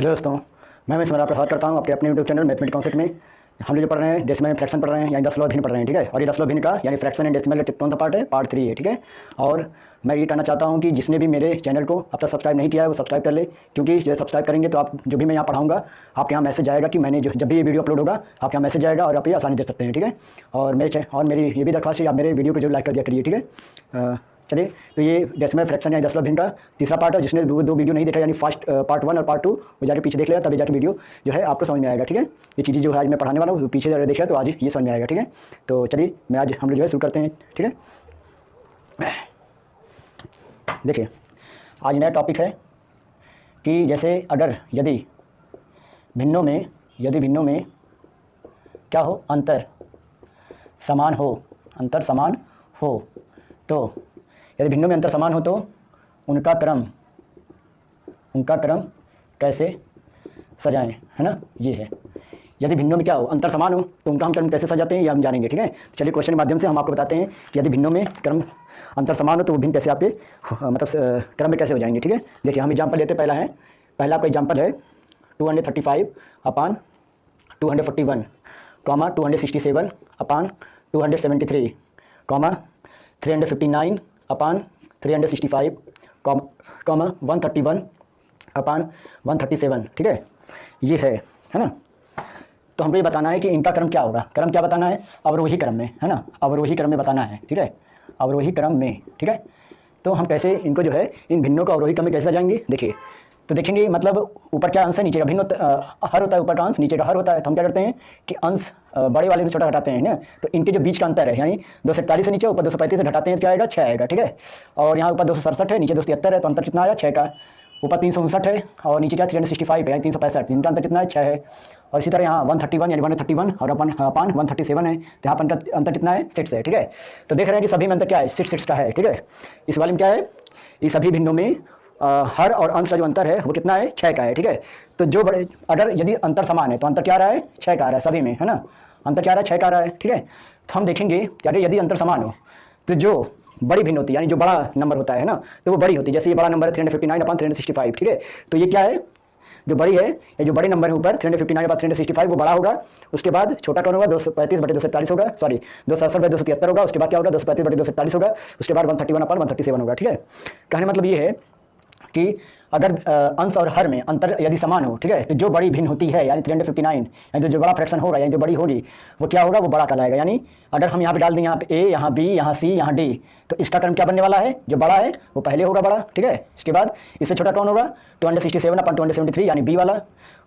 Hello दोस्तों, मैं हमें प्रसाद करता हूँ आपके अपने यूट्यूब चैनल मैथमेटिक कॉन्सेप्ट में। हम लोग जो पढ़ रहे हैं डेसिमल फ्रैक्शन पढ़ रहे हैं, यानी 10 लॉ भिन्न पढ़ रहे हैं, ठीक है। और ये 10 लॉ भिन्न का यानी फ्रैक्शन एंड डेसिमल कौन सा पार्ट है? पार्ट 3 है, ठीक है। और मैं ये कहना चाहता हूँ कि जिसने भी मेरे चैनल को अब तक सब्सक्राइब नहीं किया है वो सब्सक्राइब कर ले, क्योंकि जो सब्सक्राइब करेंगे तो आप जो भी मैं यहाँ पढ़ाऊँगा आपके यहाँ मैसेज आएगा कि मैंने जब भी ये वीडियो अपलोड होगा आपके यहाँ मैसेज आएगा और आप ये आसानी दे सकते हैं, ठीक है। और मेरी ये भी दरख्वास्त है, आप मेरे वीडियो को जो लाइक कर दिया करिए, ठीक है। चलिए, तो ये डेसिमल फ्रैक्शन या 10 लॉ भिन्न का तीसरा पार्ट है। जिसने दो वीडियो नहीं देखा यानी फर्स्ट पार्ट 1 और पार्ट 2 वो जाके पीछे देख लेगा, तभी जाके वीडियो जो है आपको समझ में आएगा, ठीक है। ये चीज़ें जो है आज मैं पढ़ाने वाला हूँ पीछे जरा देखिए तो आज ये समझ में आएगा, ठीक है। तो चलिए मैं आज हम लोग जो है शुरू करते हैं, ठीक है। देखिए, आज नया टॉपिक है कि जैसे अगर यदि भिन्नों में क्या हो, अंतर समान हो तो यदि भिन्नों में अंतर समान हो तो उनका क्रम कैसे सजाएं, है ना। ये है, यदि भिन्नों में क्या हो, अंतर समान हो तो उनका हम क्रम कैसे सजाते हैं ये हम जानेंगे, ठीक है। चलिए क्वेश्चन के माध्यम से हम आपको बताते हैं कि यदि भिन्नों में क्रम अंतर समान हो तो वो भिन्न कैसे आपके मतलब क्रम में कैसे हो जाएंगे, ठीक है। देखिए हम एग्जाम्पल लेते पहला आपका एग्जाम्पल है 235 अपान 241 कॉमा 267 अपान 273 कॉमा 359 अपान 365 कॉमा 131 अपान 137, ठीक है। ये है ना। तो हमको ये बताना है कि इनका क्रम क्या होगा। क्रम क्या बताना है? अवरोही क्रम में, है ना। अवरोही क्रम में बताना है, ठीक है। अवरोही क्रम में, ठीक है। तो हम कैसे इनको जो है इन भिन्नों को अवरोही क्रम में कैसे जाएंगे, देखिए। तो देखेंगे मतलब ऊपर क्या अंश है, नीचे का भिन्न हर होता है, ऊपर का अंश नीचे का हर होता है। तो हम क्या करते हैं कि अंश बड़े वाले से छोटा घटाते हैं ना। तो इनके जो बीच का अंतर है यानी 241 से नीचे ऊपर 235 से घटाते हैं तो क्या आएगा? 6 आएगा, ठीक है। और यहाँ ऊपर 267 है, नीचे 273 है, तो अंतर कितना आया? 6 का। ऊपर 359 है और नीचे क्या 365 है यानी 365, इनका अंतर कितना है? 6 है। और इसी तरह यहाँ 131 यानी 131 और अपान 137 है, तो यहाँ पर अंतर कितना है? 6 है, ठीक है। तो देख रहे हैं कि सभी में अंतर क्या है? 6 का है, ठीक है। इस वाले में क्या है? इस सभी भिन्नों में हर और अंश का जो अंतर है वो कितना है? 6 का है, ठीक है। तो जो बड़े अगर यदि अंतर समान है तो अंतर क्या आ रहा है? 6 का आ रहा है सभी में, है ना। अंतर क्या आ रहा है? 6 का आ रहा है, ठीक है। तो हम देखेंगे कि अगर यदि अंतर समान हो तो जो बड़ी भिन्न होती है यानी जो बड़ा नंबर होता है ना तो वो बड़ी होती है। जैसे ये बड़ा नंबर है 359 अपान 365, ठीक है। तो ये क्या है? जो बड़ी है या जो बड़े नंबर है ऊपर 359 अपान 365 वो बड़ा होगा। उसके बाद छोटा कौन होगा? 235/247 होगा, सॉरी 267/273 होगा। उसके बाद क्या होगा? 235/247 होगा। उसके बाद 131 अपान 137 होगा, ठीक है। कहने मतलब ये है कि अगर अंश और हर में अंतर यदि समान हो, ठीक है, तो जो बड़ी भिन्न होती है यानी 359 यानी जो बड़ा फ्रैक्शन होगा यानी जो बड़ी होगी वो क्या होगा? वो बड़ा कहलाएगा। यानी अगर हम यहाँ पे डाल दें यहाँ पे ए, यहाँ बी, यहाँ सी, यहाँ डी, तो इसका क्रम क्या बनने वाला है? जो बड़ा है वो पहले होगा बड़ा, ठीक है। इसके बाद इससे छोटा कौन होगा? 267 अपान 273 यानी बी वाला।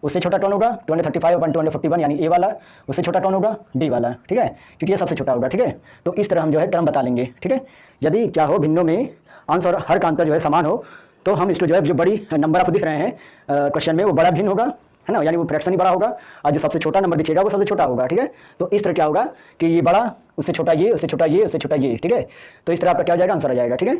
उससे छोटा कौन होगा? 235 अपान 241 यानी ए वाला। उससे छोटा कौन होगा? डी वाला, ठीक है, क्योंकि ये सबसे छोटा होगा, ठीक है। तो इस तरह हम जो है क्रम बता लेंगे, ठीक है। यदि क्या हो, भिन्नों में अंश और हर का अंतर जो है समान हो तो हम इसको जो है जो बड़ी नंबर आपको दिख रहे हैं क्वेश्चन में वो बड़ा भिन्न होगा, है ना, यानी वो फ्रैक्शन ही बड़ा होगा। और जो सबसे छोटा नंबर दिखेगा वो सबसे छोटा होगा, ठीक है। तो इस तरह क्या होगा कि ये बड़ा, उससे छोटा ये, उससे छोटा ये, उससे छोटा ये, ठीक है। तो इस तरह आपका क्या हो जाएगा? आंसर आ जाएगा, ठीक है।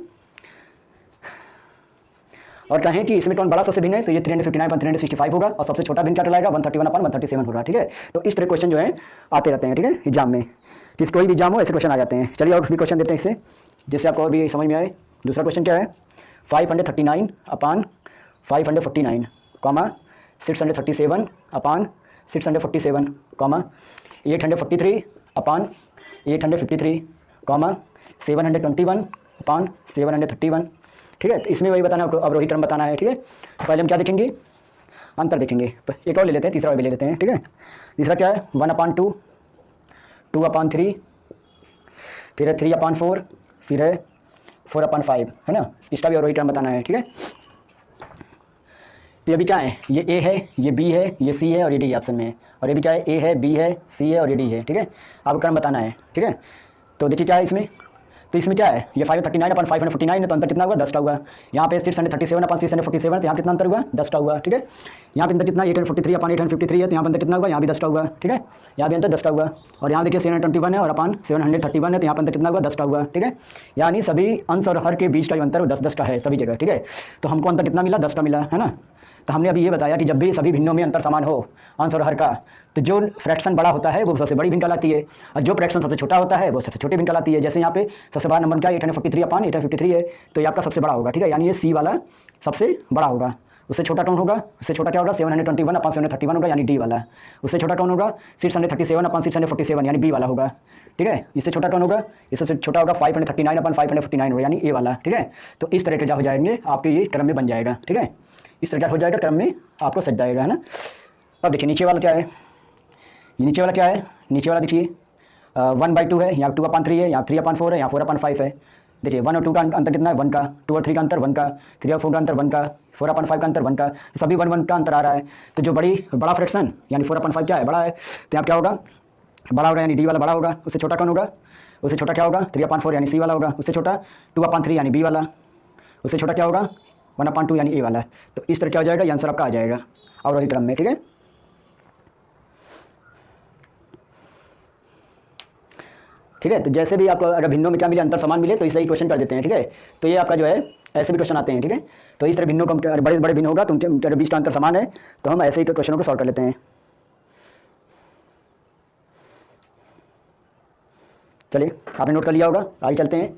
और कहें कि इसमें कौन बड़ा सबसे भिन्न है तो ये 359/365 होगा और सबसे छोटा भिन्न क्या कहलाएगा? 131/137 होगा, ठीक है। तो इस तरह क्वेश्चन जो है आते रहते हैं, ठीक है, एग्जाम में। जिस कोई भी एग्जाम हो ऐसे क्वेश्चन आ जाते हैं। चलिए और भी क्वेश्चन देते हैं इससे, जिससे आपको और भी समझ में आए। दूसरा क्वेश्चन क्या है? 539 अपान 549 कॉमा 637 अपान 647 कॉमा 843 अपान 853 कॉमा 721 अपान 731, ठीक है। तो इसमें वही बताना है, अवरोही क्रम बताना है, ठीक है। तो पहले हम क्या देखेंगे? अंतर देखेंगे। एक और ले लेते हैं, तीसरा भी ले लेते हैं, ठीक है। तीसरा क्या है? 1/2, 2/3, फिर है 3/4, फिर है 4/5, है ना। इसका भी अवरोही क्रम बताना है, ठीक है। तो ये भी क्या है? ये ए है, ये बी है, ये सी है और ये डी ऑप्शन में है। और ये भी क्या है? ए है, बी है, सी है और ये डी है, ठीक है। आपको क्रम बताना है, ठीक है। तो देखिए क्या है इसमें, तो इसमें क्या है? ये 539 अपान 549 है तो अंतर कितना हुआ? 10 का हुआ। यहाँ पे 637 अपान 647 तो यहाँ कितना अंतर हुआ? 10 का हुआ, ठीक है। यहाँ पे अंतर कितना? 843 अपान 853 है तो यहाँ पे अंतर कितना हुआ? यहाँ भी 10 का हुआ, ठीक है। यहाँ भी अंतर 10 का हुआ। और यहाँ देखिए 721 है और अपान 731 है तो यहाँ पर अंतर कितना हुआ? 10 का हुआ, ठीक है। यानी सभी अंश और हर के बीच का जो अंतर वो 10-10 का है सभी जगह, ठीक है। तो हमको अंतर कितना मिला? 10 का मिला, है ना। तो हमने अभी ये बताया कि जब भी सभी भिन्नों में अंतर समान हो अंश और हर का, तो जो फ्रैक्शन बड़ा होता है वो सबसे बड़ी भिन्न कहलाती है और जो फ्रैक्शन सबसे छोटा होता है वो सबसे छोटी भिन्न कहलाती है। जैसे यहाँ पे सबसे बड़ा नंबर क्या है? 843 अपान 853 है तो ये आपका सबसे बड़ा होगा, ठीक है। यानी ये सी वाला सबसे बड़ा होगा। उससे छोटा कौन होगा, उससे छोटा क्या होगा 721 अपॉन 731 होगा यानी डी वाला। उससे छोटा कौन होगा 637 अपॉन 647 यानी बी वाला होगा, ठीक है। इससे छोटा कौन होगा, इससे छोटा होगा 539 अपॉन 549 होगा यानी ए वाला, ठीक है। तो इस तरह के जो हो जाएंगे आपके ये क्रम में बन जाएगा, ठीक है। इस तरह का हो जाएगा क्रम में आपको सज जाएगा, है ना। अब देखिए नीचे वाला क्या है, ये नीचे वाला क्या है, नीचे वाला देखिए 1/2 है, यहाँ 2/3 है, यहाँ 3/4 है, यहाँ 4/5 है। देखिए 1 और 2 का अंतर कितना है 1 का, 2 और 3 का अंतर 1 का, 3 और 4 का अंतर 1 का, 4/5 का अंतर 1 का, तो सभी 1 का अंतर आ रहा है। तो जो बड़ा फ्रैक्शन यानी 4/5 क्या है, बड़ा है, तो यहाँ क्या होगा, बड़ा होगा यानी डी वाला बड़ा होगा। उससे छोटा कौन होगा, उससे छोटा क्या होगा 3/4 यानी सी वाला होगा। उससे छोटा 2/3 यानी बी वाला। उससे छोटा क्या होगा 1/2 यानी ए वाला। तो इस तरह क्या हो जाएगा, ये आंसर आपका आ जाएगा और वही क्रम में, ठीक है। ठीक है, तो जैसे भी आपको अगर भिन्नों में क्या मिले, अंतर समान मिले, तो इसे ही क्वेश्चन कर देते हैं, ठीक है। तो ये आपका जो है ऐसे भी क्वेश्चन आते हैं, ठीक है। तो इस तरह भिन्नों का बड़े बड़े भिन्न होगा तो उनके अगर बीच का अंतर समान है तो हम ऐसे ही क्वेश्चनों को सॉल्व कर लेते हैं। चलिए आपने नोट कर लिया होगा, आगे चलते हैं।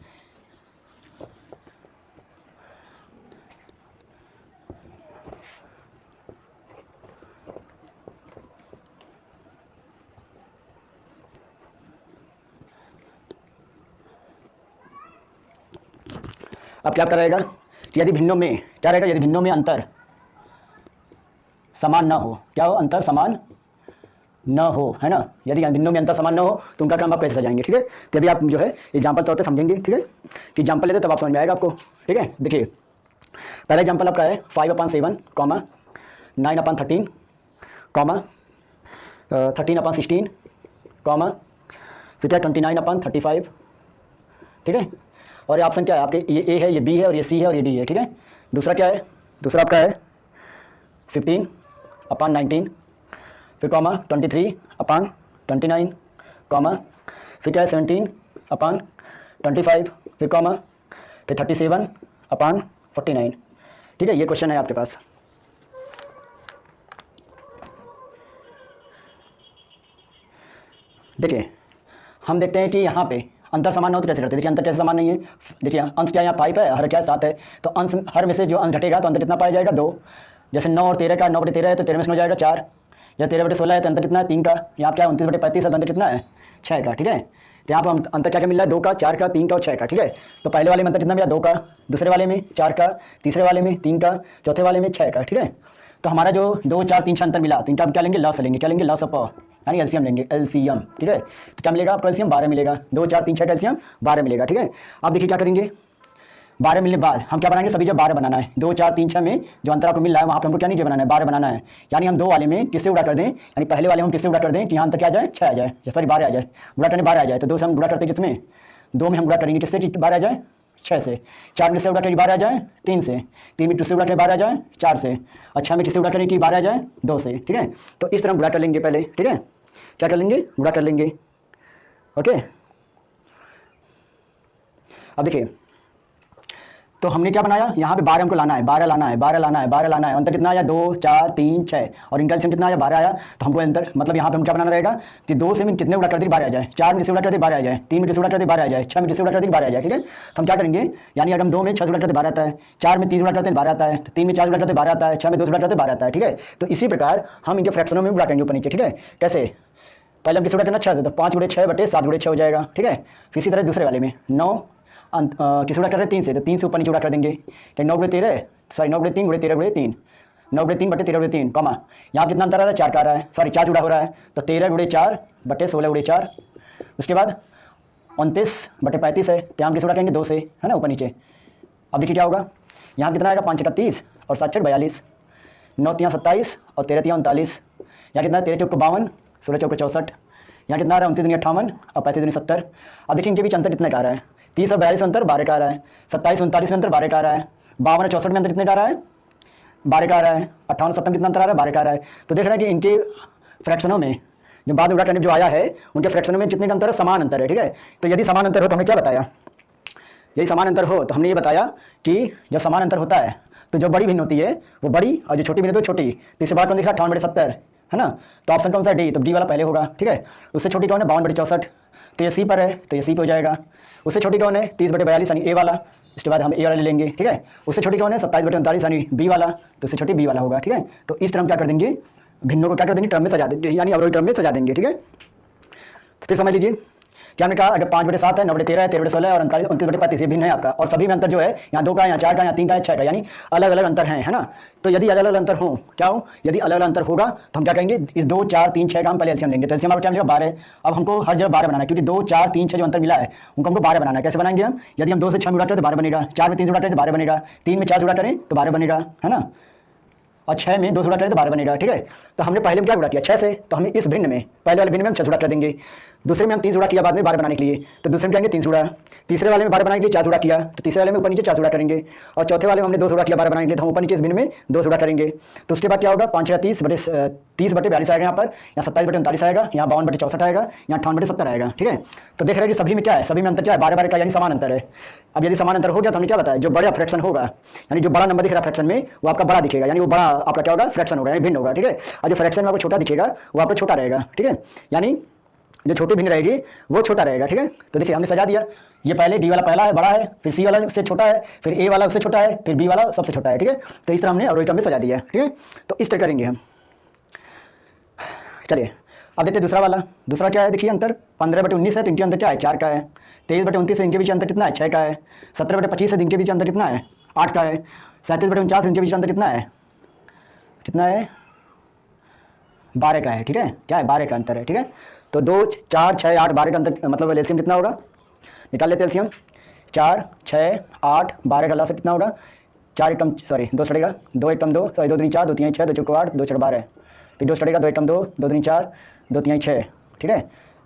अब क्या रहेगा, यदि भिन्नों में क्या रहेगा, यदि भिन्नों में अंतर समान ना हो, क्या हो, अंतर समान न हो, है ना। यदि भिन्नों में अंतर समान न हो तो उनका क्रम आप कैसे सजाएंगे, ठीक है। तो अभी आप जो है एग्जाम्पल तौर पे समझेंगे, ठीक है, कि एग्जाम्पल लेते तब आप समझ में आएगा आपको, ठीक है। देखिए पहला एग्जाम्पल आपका है 5/7 कॉमा 9/13 कॉमा 13/16 कॉमा फिर क्या 29/35, ठीक है। और ये ऑप्शन क्या है आपके, ये ए है, ये बी है और ये सी है और ये डी है, ठीक है। दूसरा क्या है, दूसरा आपका है 15/19 फिर कॉमा 23/29 कॉमा फिर क्या है 17/25 फिर कॉमा फिर 37/49, ठीक है। ये क्वेश्चन है आपके पास। देखिए हम देखते हैं कि यहाँ पे अंतर समान हो तो कैसे करते हैं। देखिए अंतर कैसे समान नहीं है, देखिए अंश क्या है, यहाँ 5 है, हर क्या है 7 है, तो अंश हर में से जो अंश घटेगा तो अंतर कितना पाया जाएगा 2। जैसे 9 और 13 का 9/13 है तो 13 में से 9 जाएगा 4, या 13/16 है तो अंतर कितना है 3 का, यहाँ क्या है 29/35 है तो अंतर कितना है 6 का, ठीक है। तो यहाँ पर अंतर क्या क्या मिल रहा है 2 का, 4 का, 3 का और 6 का, ठीक है। तो पहले वाले में अंतर कितना मिला 2 का, दूसरे वाले में 4 का, तीसरे वाले में 3 का, चौथे वाले में 6 का, ठीक है। तो हमारा जो 2, 4, 3 अंतर मिला तो इनका हम क्या लेंगे लॉस लेंगे, क्या लेंगे लॉस ऑफ यानी एलसीएम लेंगे, एलसीएम, ठीक है। तो क्या मिलेगा आपको एलसीएम 12 मिलेगा, 2, 4, 3, 6 एलसीएम 12 मिलेगा, ठीक है। अब देखिए क्या करेंगे, 12 मिलने बाद हम क्या बनाएंगे, सभी जब 12 बनाना है, 2, 4, 3, 6 में जो अंतर आपको मिल रहा है वहाँ पे हमको क्या नहीं बनाना है 12 बनाना है। यानी हम 2 वाले में किससे गुणा कर दें, यानी पहले वाले हम किससे गुणा कर दें कि यहाँ अंतर क्या आ जाए 6 आ जाए, सॉरी 12 आ जाए, गुणा करने 12 आ जाए। तो 2 से हम गुणा करते हैं किसमें, 2 में हम गुणा करेंगे किससे 12 आ जाए 6 से, 4 में से गुणा करेंगे 12 आ जाए 3 से, 3 में 2 से गुणा करेंगे 12 आ जाए 4 से, और 6 में किससे गुणा करेंगे कि 12 आ जाए 2 से, ठीक है। तो इस तरह हम गुणा कर लेंगे पहले, ठीक है, क्या कर लेंगे गुणा कर लेंगे, ओके। अब देखिए तो हमने क्या बनाया, यहाँ पे 12 हमको लाना है, 12 लाना है, 12 लाना है, 12 लाना है। अंतर कितना आया 2, 4, 3, 6 और इनका एलसीएम कितना आया 12 आया। तो हमको अंतर मतलब यहाँ पे हम क्या बनाना रहेगा कि 2 से में कितने गुणा कर दी 12 आ जाए, 4 में किससे गुणा कर दी 12 आ जाए, 3 में किससे गुणा कर दी 12 आ जाए, 6 में किससे गुणा कर दी 12 आ जाए, ठीक है। तो हम क्या करेंगे, यानी अगर हम 2 में 6 गुणा करते 12 आता है, 4 में 3 गुणा करते 12 आता है, 3 में 4 गुणा करते 12 आता है, 6 में 2 गुणा करते 12 आता है, ठीक है। तो इसी प्रकार हम इनके फ्रैक्शनों में गुणा करेंगे ऊपर नीचे, ठीक है। कैसे, पहले हम किससे गुणा करना 6 से, तो 5 × 6 / 7 × 6 हो जाएगा, ठीक है। फिर इसी तरह दूसरे वाले में 9 किस गुणा कर रहे हैं 3 से, तो 3 से ऊपर नीचे गुणा कर देंगे, 9 × 13 सॉरी 9 × 3 × 13 × 3 9 × 3 / 13 × 3 कॉमा यहाँ कितना अंतर आ रहा है 4 का आ रहा है, सॉरी 4 जुड़ा हो रहा है, तो 13 × 4 / 16 × 4। उसके बाद 29/35 है, तो हम किस गुणा करेंगे 2 से, है ना ऊपर नीचे। अब देखिए क्या होगा, यहाँ कितना आएगा 5 × 30 और 7 × 42, 9 × 3 = 27 और 13 × 3 = 39, यहाँ कितना है 13 × 4 = 52, 16 × 4 = 64, यहाँ कितना आ रहा है 29 × 58 और 35 × 70। अब देखिए इनके बीच अंतर कितने का आ रहा है, 30 और 42 में अंतर 12 का आ रहा है, 27 39 में अंतर 12 का आ रहा है, 52 और 64 में अंतर कितने का आ रहा है 12 का आ रहा है, 58 57 में कितना अंतर आ रहा है 12 का आ रहा है। तो देख रहे हैं कि इनके फ्रैक्शनों में जो बाद गुणा करने जो आया है उनके फ्रैक्शनों में कितने का अंतर है, समान अंतर है, ठीक है। तो यदि समान अंतर हो तो हमने क्या बताया, यदि समान अंतर हो तो हमने ये बताया कि जब समान अंतर होता है तो जो बड़ी भिन्न होती है वो बड़ी और जो छोटी भिन्न होती है छोटी। तो इससे बात कौन दिख रहा है 58/70, है ना। तो ऑप्शन कौन सा है? डी। तो डी वाला पहले होगा, ठीक है। उससे छोटी कौन है? 52/64, तो ये सी पर है, तो ये सी पे हो जाएगा। उससे छोटी कौन है? 30/42 यानी ए वाला, इसके बाद हम ए वाला ले लेंगे, ठीक है। उससे छोटी कौन है? 27/39 यानी बी वाला, तो उससे छोटी बी वाला होगा, ठीक है। तो इस तरह हम क्या कर देंगे, भिन्नों को क्या कर देंगे, टर्म में सजा देंगे, यानी अवरोही टर्म में सजा देंगे, ठीक है। तो फिर समझ लीजिए क्या हमने कहा, अगर 5/7 है, 9/13 है, 13/16 और 29/35 ये भिन्न है आपका, और सभी में अंतर जो है यहाँ 2 का, यहाँ 4 का, यहाँ 3 का, 6 का, यानी अलग अलग अंतर है ना। तो यदि अलग अलग अंतर हो, क्या हो, यदि अलग अलग अंतर होगा तो हम क्या करेंगे, इस 2, 4, 3, 6 का हम पहले एलसीएम लेंगे। तो एलसीएम हमारा क्या मिलेगा? 12। अब हमको हर जगह 12 बनाना है, क्योंकि 2, 4, 3, 6 जो अंतर मिला है उनको हमको 12 बनाना है। कैसे बनाएंगे हम? यदि हम 2 से 6 में उड़ा करें तो 12 बनेगा, 4 में 3 से उड़ा करें तो 12 बनेगा, 3 में 4 से उड़ा करें तो 12 बनेगा, है ना, और 6 में 2 से गुणा करें तो 12 बनेगा, ठीक है। तो हमने पहले में क्या गुणा किया? 6 से, तो हमें इस भिन्न में, पहले वाले भिन्न में हम 6 से गुणा कर देंगे, दूसरे में हम 3 से गुणा किया बाद में 12 बनाने के लिए, तो दूसरे में क्या 3 से गुणा, तीसरे वाले में 12 बनाने के लिए 4 से गुणा किया, तो तीसरे वाले में ऊपर नीचे 4 से गुणा करेंगे, और चौथे वाले में हमने 2 से गुणा किया 12 बनाने के लिए, तो हम ऊपर नीचे इस भिन्न में 2 से गुणा करेंगे। तो उसके बाद क्या होगा, 5 या 30/42 आएगा यहाँ पर, यहाँ 27/39 आएगा, यहाँ 52/64 आएगा, यहाँ 58/70 आएगा, ठीक है। तो देख रहे हैं कि सभी में क्या है, सभी में अंतर क्या है? 12 का, यानी समान अंतर है। अब यदि समान अंतर हो गया तो हमने क्या बताया, जो बड़ा फ्रैक्शन होगा, यानी जो बड़ा नंबर दिख रहा है फ्रैक्शन में, वो आपका बड़ा दिखेगा, यानी वो बड़ा आपका क्या होगा? फ्रैक्शन होगा, यानी भिन्न होगा, ठीक है। और जो फ्रैक्शन में आपको छोटा दिखेगा वो आपका छोटा रहेगा, ठीक है, यानी जो छोटी भिन्न रहेगी वो छोटा रहेगा, ठीक है। तो देखिए हमने सजा दिया, ये पहले डी वाला पहला है, बड़ा है, फिर सी वाला उससे छोटा है, फिर ए वाला उससे छोटा है, फिर बी वाला सबसे छोटा है, ठीक है। तो इस तरह हमने अवरोही क्रम में सजा दिया, ठीक है। तो इस तरह करेंगे हम। चलिए अब देखते हैं दूसरा वाला। दूसरा क्या है, देखिए अंतर 15/19 है, तो इनके अंदर क्या है? 4 का है। 23/29 है, इनके बीच अंतर कितना है? 6 का है। 17/25 है, इनके बीच अंतर कितना है? 8 का है। 37/49 इनके बीच अंतर कितना है? कितना है? 12 का है, ठीक है। क्या है? 12 का अंतर है, ठीक है। तो 2, 4, 6, 8, 12 का अंतर, मतलब एलसीएम कितना होगा? निकाल लेते हैं एलसीएम। 4, 6, 8, 12 का लास्ट कितना होगा? 4 एकम, सॉरी 2 सड़ेगा, 2 एकम 2, सॉरी 2 3 4, 2 3 6, 2 चौको 8, 2 6 12, फिर 2 सड़ेगा, 2 एकम 2, 2 3 4, 2 3 6, ठीक है।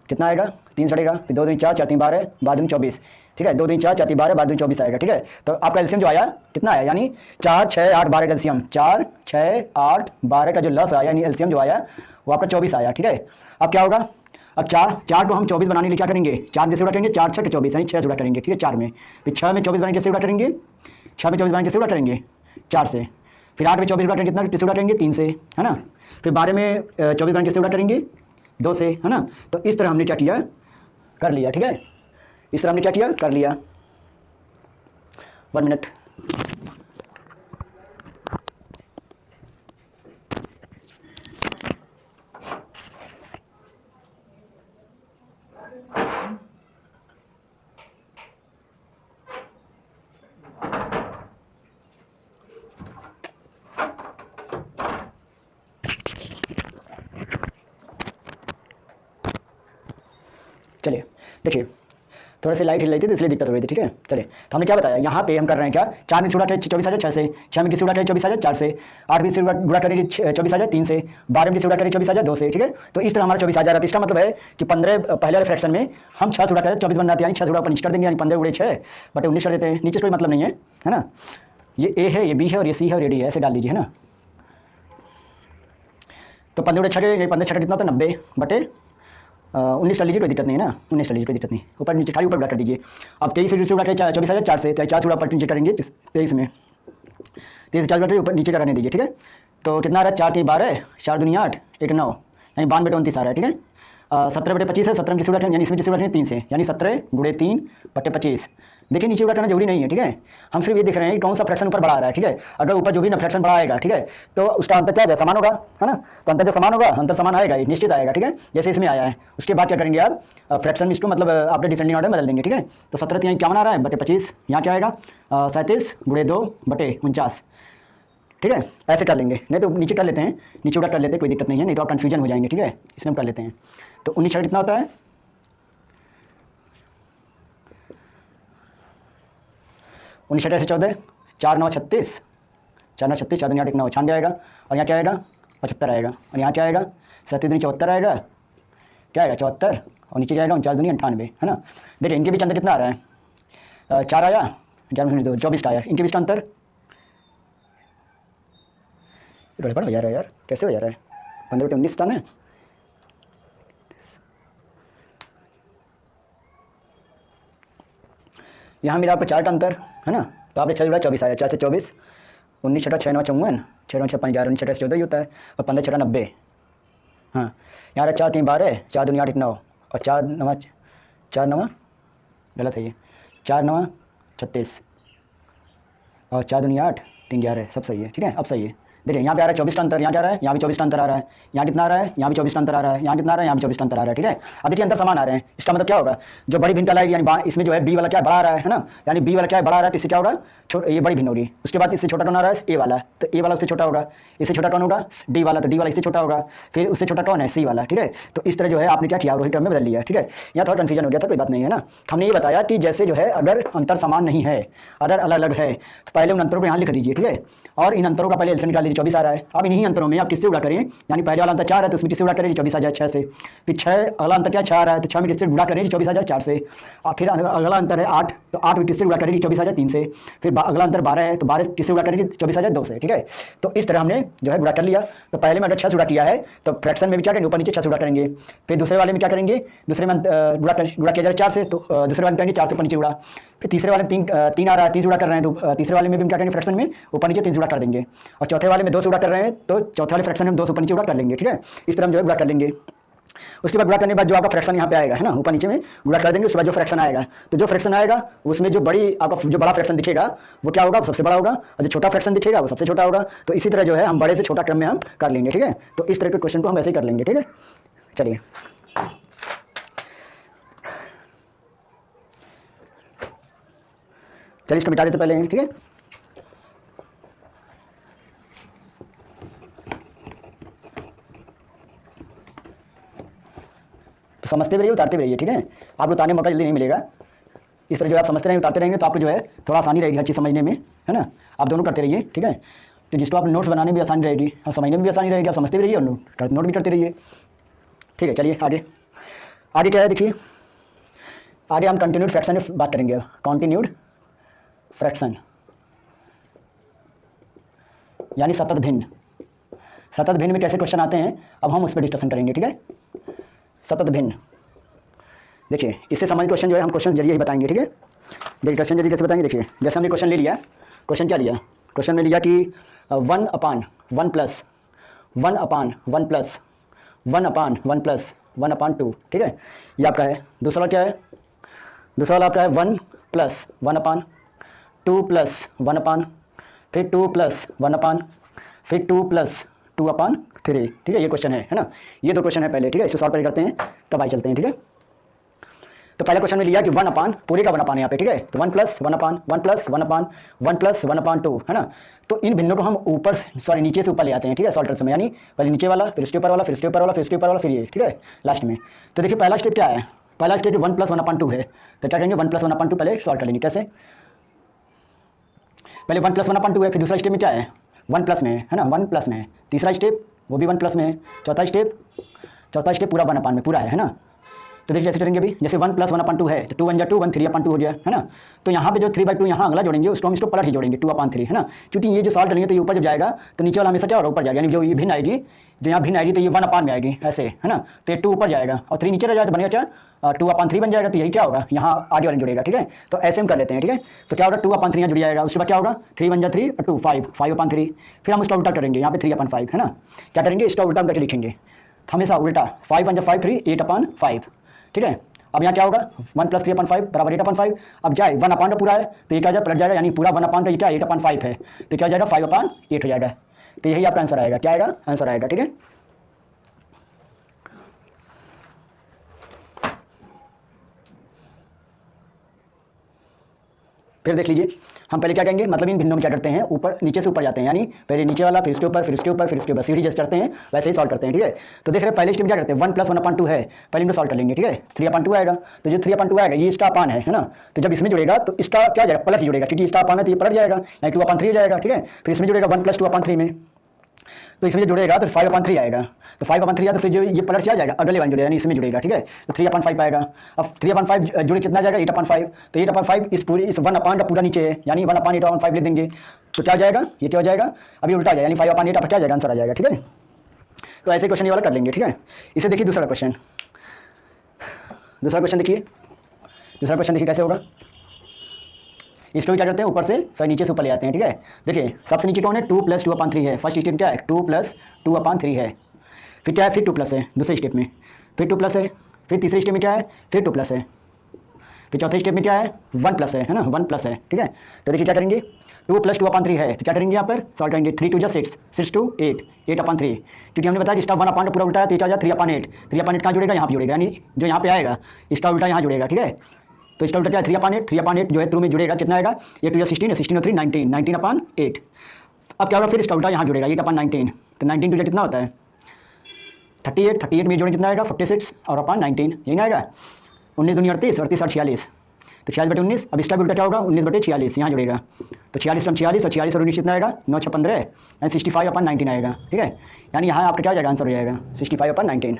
कितना आएगा? 3 सड़ेगा, फिर 2 3 4, 4 3 12, 12 24, ठीक है। 2 3 4, 4 3 12, 12 24 आएगा, ठीक है। तो आपका एलसीएम जो आया कितना आया, यानी 4, 6, 8, 12 का एलसीएम, 4, 6, 8, 12 का जो लस आया, यानी एलसीएम जो आया वो आपका 24 आया, ठीक है। अब क्या होगा? अब 4 को हम 24 बनाने के लिए क्या करेंगे? 4 में से गुणा करेंगे, 4 6 24, यानी 6 से गुणा करेंगे, ठीक है, 4 में। फिर 6 में 24 बनाने कैसे गुणा करेंगे? 6 में 24 बनाने कैसे गुणा करेंगे? 4 से। फिर 8 में 24 गुणा करेंगे, कितना किससे गुणा करेंगे? 3 से, है ना। फिर 12 में 24 बनाने कैसे गुणा करेंगे? 2 से, है ना। तो इस तरह हमने क्या किया, कर लिया, ठीक है। इस तरह हमने क्या किया, कर लिया। 1 मिनट। चलिए देखिए, थोड़ा सी लाइट हिल रही थी तो इसलिए दिक्कत हो रही थी, ठीक है। चलिए तो हमने क्या बताया, यहाँ पे हम कर रहे हैं क्या? 4 में से गुणा करें 24 आ जाए 6 से, 6 में किसी गुणा करें 24 आ जाए 4 से, 8 में से गुणा करें 24 आ जाए 3 से, 12 में किसी गुणा करें 24 आ जाए 2 से, ठीक है। तो इस तरह हमारा 24 आ जाएगा। तो इसका मतलब है कि 15 पहले वाले फ्रैक्शन में हम 6 से गुणा करें 24 बन जाते हैं, यानी 6 से गुणा ऊपर नीचे कर देंगे, यानी 15 गुणे 6 बटे 19 कर देते हैं। नीचे कोई मतलब नहीं है ना। ये ए है, ये बी है, और ये सी है, और ये डी है, ऐसे डाल दीजिए, है ना। तो 15 गुणे 6, 15 6 कितना होता है? 90 बटे 19 कर लीजिए, कोई दिक्कत नहीं है ना। 19 कर लीजिए, कोई दिक्कत नहीं। ऊपर नीचे खाली ऊपर गुणा कर दीजिए। अब 23 से गुणा करें 24 आ जाए 4 से, 4 से गुणा ऊपर नीचे करेंगे 23 में, 23 से 4 गुणा ऊपर नीचे कराने दीजिए, ठीक है। तो कितना आ रहा है? 4 3 12, 4 दूनी 8, 1 9, यानी 92/29 आ रहा है, ठीक है। 17/25 है, 17 में किसी गुणा करें, यानी इसमें किसी गुणा करें 3 से, यानी 17 गुणे 3 बटे 25। देखिए नीचे गुणा करना जरूरी नहीं है, ठीक है। हम सिर्फ ये देख रहे हैं कि कौन सा फ्रैक्शन ऊपर बड़ा आ रहा है, ठीक है। अगर ऊपर जो भी ना फ्रैक्शन बड़ा आएगा, ठीक है, तो उसका अंतर क्या है? समान होगा, है ना। तो अंतर जब समान होगा, अंतर समान आएगा, ये निश्चित आएगा, ठीक है। जैसे इसमें आया है, उसके बाद क्या करेंगे आप? फ्रैक्शन में इसको मतलब आपने डिसेंडिंग ऑर्डर में बदल देंगे, ठीक है। तो 17 यहाँ क्या बना रहा है? बटे 25, यहाँ क्या आएगा? 37 गुणे 2 बटे 49, ठीक है। ऐसे कर लेंगे, नहीं तो नीचे कर लेते हैं, नीचे उड़ा कर लेते हैं, कोई दिक्कत नहीं है, नहीं तो आप कन्फ्यूजन हो जाएंगे, ठीक है। इसलिए हम कर लेते हैं। तो 19 कितना होता है? 19 से 14, 4 9 36, 4 9 36, 4 दूनी 8, 1 9 96 आएगा, और यहाँ क्या आएगा? 75 आएगा, और यहाँ क्या आएगा? 37 दूनी 74 आएगा, क्या आएगा? 74, और नीचे जाएगा 49 दूनी 98, है ना। देखिए इनके बीच अंतर कितना आ रहा है? 4 आया, 24 का आया, इनके बीच का अंतर गड़बड़ हो जा रहा है यार, कैसे हो जा रहा है? 15/19 था ना। यहाँ मिला आपको 4 का अंतर, है ना। तो आपने 6 जुड़ा 24 आया, 4 से 24, 19 6 6 9 54, 6 9 6 5 11, 19 6 14 ही होता है, और 15 6 90, हाँ यहाँ रहा 4 3 12, 4 दूनी 8 1 9 और 4 9 गलत है ये, 4 9 36 और 4 दूनी 8 3 11, सब सही है। ठीक है, अब सही है। देखिए यहाँ पे आ रहा है 24 का अंतर, यहाँ जा रहा है, यहाँ भी 24 का अंतर आ रहा है, यहाँ कितना आ रहा है, यहाँ भी 24 का अंतर आ रहा है, यहाँ कितना आ रहा है, यहाँ भी 24 का अंतर आ रहा है। ठीक है, अब देखिए अंतर समान आ रहे हैं, इसका मतलब क्या होगा, जो बड़ी भिन्न कहलाएगी यानी इसमें जो है बी वाला क्या बड़ा आ रहा है ना, यानी बी वाला क्या बड़ा आ रहा है, तो इससे क्या होगा, ये बड़ी भिन्न होगी। उसके बाद इससे छोटा कौन आ रहा है, ए वाला, तो ए वाला उससे छोटा होगा, इससे छोटा कौन होगा, डी वाला, तो डी वाला इससे छोटा होगा, फिर उससे छोटा कौन है, सी वाला। ठीक है, तो इस तरह जो है आपने क्या किया, रोहित टर्म में बदल लिया। ठीक है, यहाँ थोड़ा कन्फ्यूजन हो गया था, कोई बात नहीं है ना। हमने ये बताया कि जैसे जो है अगर अंतर समान नहीं है, अगर अलग अलग है, तो पहले उन अंतरों को यहाँ लिख दीजिए। ठीक है, और इन अंतरों का पहले एलसीएम निकाल लीजिए, 24 आ रहा है। अब इन्हीं अंतरों में आप किससे गुणा करें, यानी पहले वाला अंतर 4 है तो उसमें किससे गुणा करें, 24 आ जाए 6 से, फिर 6 अगला अंतर क्या 6 आ रहा है तो 6 में किससे गुणा करें, 24 आ जाए 4 से, और फिर अगला अंतर है 8 तो 8 में किससे गुणा करेंगे, 24 आ जाए 3 से, फिर अगला अंतर 12 है तो 12 किससे गुणा करेंगे, 24 आ जाए 2 से। ठीक है, तो इस तरह हमने जो है गुणा कर लिया। तो पहले में अगर 6 गुणा किया है तो फ्रैक्शन में भी क्या करेंगे, ऊपर नीचे 6 गुणा करेंगे। फिर दूसरे वाले में क्या करेंगे, दूसरे में गुणा किया जाए 4 से, तो दूसरे वाले में करेंगे 4 से ऊपर नीचे गुणा। फिर तीसरे वाले में 3 आ रहा है, 3 गुणा कर रहे हैं तो तीसरे वाले में भी हम क्या करेंगे, फ्रैक्शन में ऊपर नीचे 3 गुणा कर देंगे। और चौथे वाले में 2 गुणा कर रहे हैं तो चौथे वाले फ्रैक्शन में हम 2 ऊपर नीचे गुणा कर लेंगे। ठीक है, इस तरह हम जो है गुणा कर लेंगे। उसके बाद गुणा करने के बाद जो आपका फ्रैक्शन यहाँ पे आएगा है ना, ऊपर नीचे में गुणा कर देंगे। उसके बाद जो फ्रैक्शन आएगा, तो जो फ्रैक्शन आएगा उसमें जो बड़ी आपका जो बड़ा फ्रैक्शन दिखेगा वो क्या होगा, सबसे बड़ा होगा, और जो छोटा फ्रैक्शन दिखेगा वो सबसे छोटा होगा। तो इसी तरह जो है हम बड़े से छोटा क्रम में हम कर लेंगे। ठीक है, तो इस तरह के क्वेश्चन को हम ऐसे ही कर लेंगे। ठीक है, चलिए इसको मिटा देते पहले। ठीक है, तो समझते भी रहिए, उतारते भी रहिए। ठीक है, आपको उतारने मौका जल्दी नहीं मिलेगा। इस तरह जो आप समझते रहेंगे, उतारते रहेंगे तो आपको जो है थोड़ा आसानी रहेगी हर चीज़ समझने में, है ना। आप दोनों करते रहिए। ठीक है, तो जिसको आप नोट्स बनाने में भी आसानी रहेगी और समझने में भी आसानी रहेगी, आप समझते भी रहिए और नोट भी करते रहिए। ठीक है, चलिए आगे क्या है देखिए, आगे हम कंटिन्यूड फ्रैक्शन में बात करेंगे। कंटिन्यूड फ्रैक्शन यानी सतत भिन्न। सतत भिन्न में कैसे क्वेश्चन आते हैं अब हम उस पर डिस्कशन करेंगे। ठीक है, सतत भिन्न देखिए, इससे संबंधित क्वेश्चन जो है हम क्वेश्चन जरिए ही बताएंगे। ठीक है, देखिए क्वेश्चन जरिए कैसे बताएंगे। देखिए जैसे हमने क्वेश्चन ले लिया, क्वेश्चन क्या लिया, क्वेश्चन में लिया कि 1/1 प्लस 1/1+1/1+1/2। ठीक है, ये आपका है। दूसरा क्या है, दूसरा वाला आपका है 1 + 1/2 + 1/, फिर 2 + 1/, फिर 2 + 2/3। ठीक है, ये क्वेश्चन है ना। ये 2 क्वेश्चन है पहले। ठीक है, इसको सॉल्व कर करते हैं तब आगे चलते हैं। ठीक है, तो पहले क्वेश्चन में लिया कि 1/, पूरे का 1/, यहाँ पे। ठीक है, तो 1 + 1/, 1 + 1/, 1 + 1/2 है ना। तो इन भिन्नों को हम नीचे से ऊपर ले आते हैं। ठीक है, सॉल्टर में, यानी पहले नीचे वाला, फिर उसके ऊपर वाला, फिर उसके ऊपर वाला, फिर उसके ऊपर वाला, फिर ये। ठीक है, लास्ट में। तो देखिए पहला स्टेप क्या है, पहला स्टेप 1 + 1/2 है। तो क्या करेंगे, 1 + 1/2 पहले सॉल्व कर लेंगे। कैसे, पहले 1 + 1/2 है, फिर दूसरा स्टेप में क्या है, 1 प्लस में है ना, 1 प्लस में है। तीसरा स्टेप वो भी 1 प्लस में है। चौथा स्टेप पूरा 1/, में पूरा है ना। तो देखिए कैसे करेंगे अभी, जैसे 1 + 1/2 है तो 2 × 2 1 3/2 हो गया है ना। तो यहाँ पे जो 3/2 यहाँ अगला जोड़ेंगे उसको हम इसको पलट ही जोड़ेंगे 2/3 है ना, क्योंकि ये जो सॉल्व करेंगे तो ये ऊपर जब जाएगा तो नीचे वाला हमेशा क्या होगा, ऊपर जाएगा। यानी जो ये भिन्न आएगी, जो यहाँ भिन्न आएगी तो ये 1/, में आएगी ऐसे है ना। तो ये 2 ऊपर जाएगा और 3 नीचे रह जाएगा तो बनेगा क्या 2/3 बन जाएगा। तो यही क्या होगा, यहाँ आगे वाले जुड़ेगा। ठीक है, तो ऐसे हम कर लेते हैं। ठीक है, तो क्या होगा 2/3 यहाँ जुड़ जाएगा। उसके बाद क्या होगा 3 × 3 और 2 5/3। फिर हम उसका उल्टा करेंगे, यहाँ पे 3/5 है ना। क्या करेंगे, इसका उल्टा करके लिखेंगे हमेशा उल्टा, 5 × 5 3 8/5। ठीक है, अब यहाँ क्या होगा 1 + 3/5 बराबर 8/5। अब जाए 1/, पूरा है तो ये क्या जाए पलट जाएगा, यानी पूरा 1/, ये क्या 8/5 है तो क्या जाएगा 5/8 हो जाएगा। तो यही आपका आंसर आएगा। क्या आएगा, आंसर आएगा। ठीक है, फिर देख लीजिए, हम पहले क्या करेंगे, मतलब इन भिन्नों में क्या करते हैं, ऊपर नीचे से ऊपर जाते हैं, यानी पहले नीचे वाला, फिर इसके ऊपर, फिर इसके ऊपर, फिर इसके ऊपर, सीढ़ी जैसे चढ़ते हैं वैसे ही सॉल्व करते हैं। ठीक है, तो देख रहे हैं पहले स्टेप में क्या करते हैं, 1 + 1/2 है, पहले इनको सॉल्व कर लेंगे। ठीक है, 3/2 आएगा। तो जो 3/2 आएगा ये इसका अपान है ना। तो जब इसमें जुड़ेगा तो इसका क्या जाएगा, पलट ही जुड़ेगा, क्योंकि इसका अपान है तो ये पलट जाएगा, यानी 2/3 हो जाएगा। ठीक है, फिर इसमें जुड़ेगा 1 + 2/3 में, तो इसमें जो जुड़ेगा तो 5/3 आएगा। तो 5/3 आया तो फिर जो ये पलट क्या जाएगा, अगले वाले जुड़ेगा, यानी इसमें जुड़ेगा। ठीक है, तो 3/5 आएगा। अब 3/5 जुड़े कितना जाएगा 8/5। तो 8/5 इस 1/, का पूरा नीचे है, यानी 1/8 8/5 लिख देंगे। तो क्या हो जाएगा, ये क्या हो जाएगा, अभी उल्टा जाएगा, यानी 5/8 क्या जाएगा, आंसर आ जाएगा। ठीक है, तो ऐसे क्वेश्चन ये वाला कर लेंगे। ठीक है, इसे देखिए दूसरा क्वेश्चन देखिए, दूसरा क्वेश्चन देखिए कैसे होगा। इसको भी क्या करते हैं, ऊपर से नीचे से ऊपर ले आते हैं। ठीक है, देखिए सबसे नीचे कौन है, 2 + 2/3 है। फर्स्ट स्टेप क्या है, 2 + 2/3 है। फिर क्या है, फिर 2 प्लस है दूसरे स्टेप में, फिर 2 प्लस है, फिर तीसरे स्टेप में क्या है, फिर 2 प्लस है, फिर चौथे स्टेप में क्या है, 1 प्लस है ना, 1 प्लस है। ठीक है, तो देखिए क्या करेंगे, 2 + 2/3 है, तो क्या करेंगे यहाँ पर सॉल्व करेंगे, 3 × 6, 6 2 8, 8/3, क्योंकि हमने बताया कि इसका 1/2 पूरा उल्टा है, तो क्या हो जाएगा 3/8, 3/8 कहाँ जुड़ेगा, यहाँ पे जुड़ेगा, यानी जो यहाँ पे आएगा इसका उल्टा यहाँ जुड़ेगा। ठीक है, तो इसका उल्टा क्या है 3/8, 3/8 जो है थ्रू में जुड़ेगा, कितना आएगा, 8 2 16, 16 और 3 19, 19/8। अब क्या होगा, फिर इसका उल्टा यहाँ जुड़ेगा 8/19, तो 19 टू कितना होता है 38, 38 में जोड़ें कितना आएगा 46 और अपन 19, यही ना आएगा, 19 दूनी 38, 38 और 46, तो 46/19। अब इसका भी उल्टा क्या होगा 19/46, यहाँ जुड़ेगा, तो 46 कम 46 और 46 और 19 कितना आएगा 9 6 15, यानी 65/19 आएगा। ठीक है, यानी यहाँ आपका क्या हो जाएगा, आंसर हो जाएगा 65/19।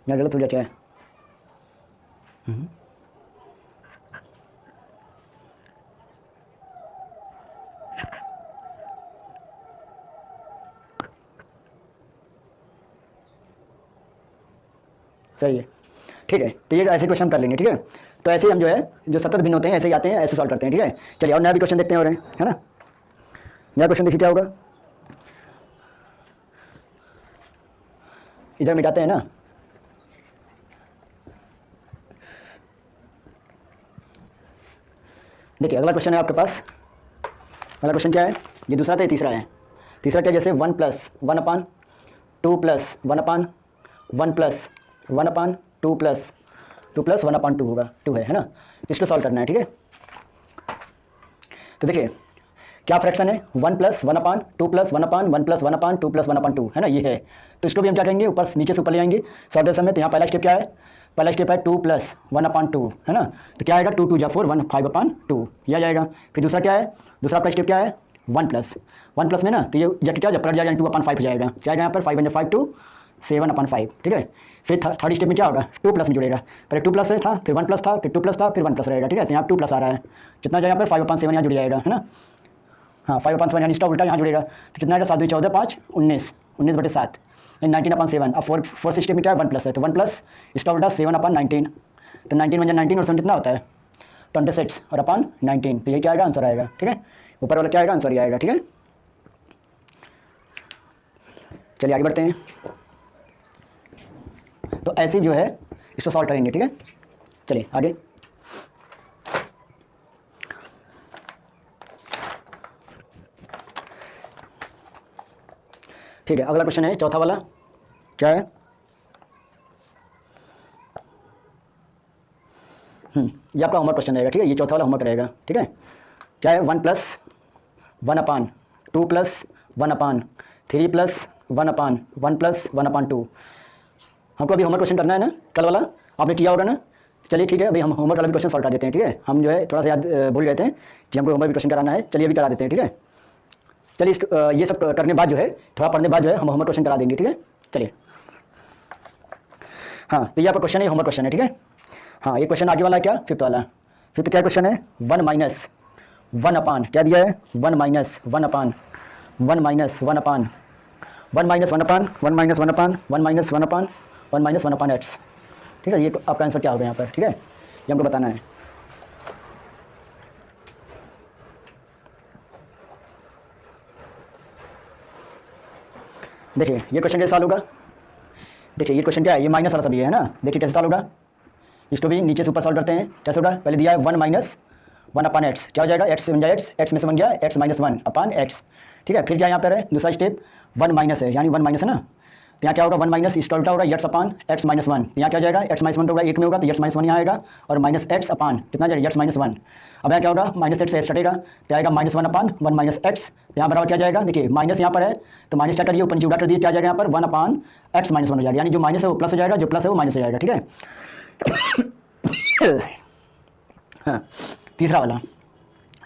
यहाँ गलत हो गया क्या है, सही है। ठीक है, तो ये ऐसे क्वेश्चन कर लेंगे। ठीक है, तो ऐसे ही हम जो है जो सतत भिन्न होते हैं ऐसे ही आते हैं, ऐसे सॉल्व करते हैं। ठीक है, चलिए और नया भी क्वेश्चन देखते हैं, और है ना, नया क्वेश्चन देखिए क्या होगा, इधर मिटाते हैं ना। देखिए अगला क्वेश्चन है आपके पास, अगला क्वेश्चन क्या है, ये दूसरा था, ये तीसरा है। तीसरा क्या, जैसे 1 + 1/2 + 1/1 + 1/2 + 2 + 1/2 होगा, 2 है ना, इसको सॉल्व करना है। ठीक है, तो देखिए क्या फ्रैक्शन है, 1 + 1/2 + 1/1 + 1/2 + 1/2 है ना, ये है। तो इसको भी हम क्या करेंगे, ऊपर नीचे से ऊपर ले आएंगे सॉल्व में। तो यहाँ पहला स्टेप क्या है, पहला स्टेप है 2 + 1/2 है ना, तो क्या आएगा 2 2 जा 4 1 5/2 यह जाएगा। फिर दूसरा क्या है, दूसरा आपका स्टेप क्या है 1 + में ना, तो ये जब क्या जब पलट जाएगा 2/5 हो जाएगा, क्या आएगा यहाँ पर 5 × 5 2 7/5। ठीक है, फिर थर्ड स्टेप में क्या होगा 2 प्लस में जुड़ेगा, पहले 2 प्लस था, फिर 1 + था, फिर 2 + था, फिर 1 + रहेगा। ठीक है, तो यहाँ 2 + आ रहा है, कितना जाएगा पर 5/7 यहाँ जुड़ जाएगा है ना, हाँ 5/7 यानी इसका उल्टा यहाँ जुड़ेगा, तो कितना आएगा 7 2 14 5 19, 19/7 19/7। अब फोर्थ स्टेप में क्या है 1 + है, तो 1 + इसका उल्टा 7/19, तो 19 में 19 और 7 कितना होता है 26 और अपन 19, तो ये क्या आएगा आंसर आएगा। ठीक है, ऊपर वाला क्या आएगा आंसर ही आएगा। ठीक है, चलिए आगे बढ़ते हैं। तो ऐसे जो है इसको सॉल्व करेंगे। ठीक है, चलिए आगे। ठीक है, अगला क्वेश्चन है चौथा वाला, क्या है, ये आपका होमवर्क क्वेश्चन रहेगा। ठीक है, ये चौथा वाला होमवर्क रहेगा। ठीक है, क्या है 1 + 1/2 + 1/3 + 1/1 + 1/2। हमको अभी होमवर्क क्वेश्चन करना है ना, कल वाला आपने किया होगा ना। चलिए ठीक है, अभी हम होमवर्क वाला भी क्वेश्चन सॉल्व कर देते हैं। ठीक है, हम जो है थोड़ा सा याद भूल गए थे कि हमको होमवर्क भी क्वेश्चन कराना है, चलिए अभी करा देते हैं। ठीक है, चलिए ये सब करने बाद जो है थोड़ा पढ़ने बाद जो है हम होमवर्क क्वेश्चन करा देंगे। ठीक है, चलिए हाँ, तो ये आपका क्वेश्चन है, होमवर्क क्वेश्चन है। ठीक है, हाँ ये क्वेश्चन आगे वाला क्या, फिफ्थ वाला। फिफ्थ क्या क्वेश्चन है 1 - 1/, क्या दिया है 1 - 1/, 1 - 1/, 1 - 1/, 1 - 1/, 1 - 1/, 1 - 1/x। ठीक है, ये आपका आंसर क्या होगा यहाँ पर। ठीक है, ये हमको बताना है। देखिए ये क्वेश्चन कैसे सॉल्व होगा, देखिए ये क्वेश्चन क्या है, ये माइनस वाला सभी है ना। देखिए कैसे सॉल्व होगा, इसको भी नीचे से ऊपर सॉल्व करते हैं। कैसे होगा, पहले दिया है 1 - 1/x, क्या हो जाएगा x से बन जाएगा x में से बन गया x - 1/x। ठीक है, फिर क्या यहाँ पर है दूसरा स्टेप 1 - है, यानी 1 है ना, तो यहाँ क्या होगा 1 इसका उल्टा होगा x/x - 1। यहाँ क्या हो जाएगा x - 1 होगा 1 में होगा, तो x - 1 यहाँ आएगा, और -x अपान कितना जाएगा x - 1। अब यहाँ क्या होगा -x से कटेगा, तो आएगा -1/1 - x, यहाँ बराबर क्या जाएगा, देखिए माइनस यहाँ पर है तो माइनस क्या करिए ऊपर नीचे उड़ा कर दिए, क्या जाएगा यहाँ पर 1/x - 1 हो जाएगा, यानी जो माइनस है वो प्लस हो जाएगा, जो प्लस है वो माइनस हो जाएगा। ठीक है, हाँ तीसरा वाला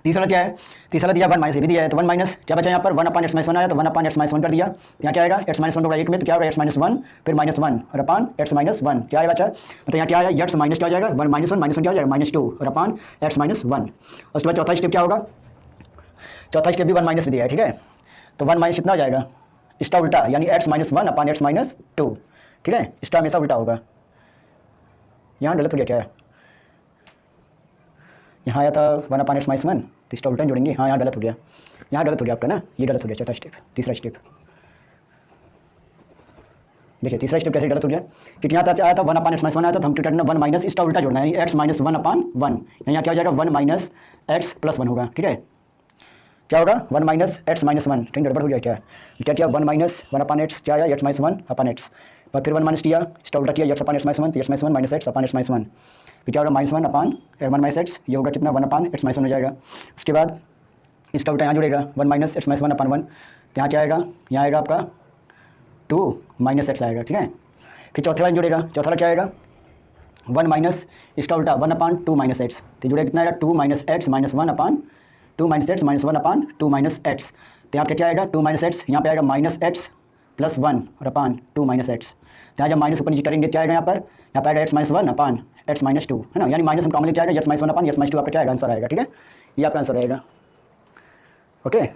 क्या है, तीसरा दिया 1 - ये भी दिया है, तो 1 क्या बचा यहाँ पर 1/x - 1 आया, तो 1/x - 1 कर दिया। यहाँ क्या आएगा x - 1 होगा 1 में, तो क्या होगा x - 1 फिर -1 और अपान x - 1 क्या आएगा बचा, मतलब यहाँ क्या आया x माइनस क्या हो जाएगा 1 - 1 क्या हो जाएगा -2 और अपान x - 1। उसके बाद चौथा स्टेप क्या होगा, चौथा स्टेप भी 1 - में दिया है। ठीक है, तो 1 - कितना हो जाएगा इसका उल्टा यानी x माइनस वन अपान x माइनस टू, ठीक है, इसका हमेशा उल्टा होगा। यहाँ गलत हो गया क्या, यहाँ आया था one upon x minus one, तो इसका उल्टा जोड़ेंगे। हाँ यहाँ गलत हो गया, यहाँ गलत हो गया आपका ना, ये गलत हो गया। चौथा स्टेप, तीसरा स्टेप देखिए, तीसरा स्टेप कैसे गलत हो गया, क्योंकि यहाँ आया था one upon x minus one आया था, तो हम क्या करना, वन माइनस इसका उल्टा जोड़ना है, यानी x minus one upon one. यहाँ क्या हो जाएगा, one minus x plus one होगा, ठीक है। क्या होगा, one minus x minus one, कहीं गड़बड़ हो गया क्या, क्या किया, one minus one upon x, क्या आया x minus one upon x, और फिर वन माइनस किया, इसका उल्टा किया x upon x minus one, तो x minus one minus x upon x minus one, फिर क्या होगा minus one upon one minus x, ये होगा कितना, one upon x minus one हो जाएगा। उसके बाद इसका उल्टा यहाँ जुड़ेगा, one minus x minus one upon one, यहाँ क्या आएगा, यहाँ आएगा आपका टू माइनस एक्स आएगा, ठीक है। फिर चौथे वाला जुड़ेगा, चौथा वाला क्या आएगा, वन माइनस इसका उल्टा one upon two minus x, तो जुड़ेगा कितना आएगा, two minus x minus one upon two minus x minus one upon two minus x, तो यहाँ पे क्या आएगा, टू माइनस एक्स, यहाँ पे आएगा माइनस एक्स प्लस वन और अपान टू माइनस एक्स, तो यहाँ जब माइनस ऊपर नीचे करेंगे क्या आएगा, यहाँ पर आएगा x minus one upon x minus two, है ना, यानी माइनस हम कॉमन क्या आएगा, x minus one upon x minus two, आपका क्या आएगा, आंसर आएगा, ठीक है, ये आपका आंसर रहेगा। ओके,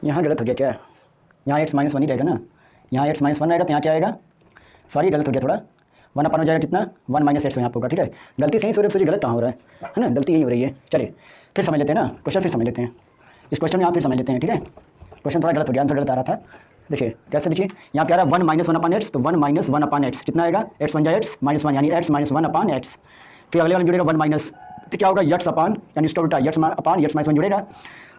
यहाँ गलत हो गया क्या, यहाँ एक्स माइनस वन ही रहेगा ना, यहाँ एक्स माइनस वन रहेगा, तो यहाँ क्या आएगा, सॉरी गलत हो गया थोड़ा, वन अपन हो जाएगा कितना, वन माइनस एक्स यहाँ पर होगा, ठीक है, गलती सही हो रही है, गलत कहाँ हो रहा है ना, गलती यही हो रही है। चलिए फिर समझ लेते हैं ना, क्वेश्चन फिर समझ लेते हैं, इस क्वेश्चन में यहाँ फिर समझ लेते हैं, ठीक है। क्वेश्चन थोड़ा गलत हो गया, आंसर गलत आ रहा था, देखिए कैसे, देखिए यहाँ पे आ रहा है one minus one upon x, तो one minus one upon x कितना आएगा, एक्स वन जाए एक्स माइनस वन, यानी x minus one upon x, फिर अगले वाले जुड़ेगा वन माइनस, तो क्या होगा, यक्स अपान यानी इसका उल्टा x upon x minus one जुड़ेगा,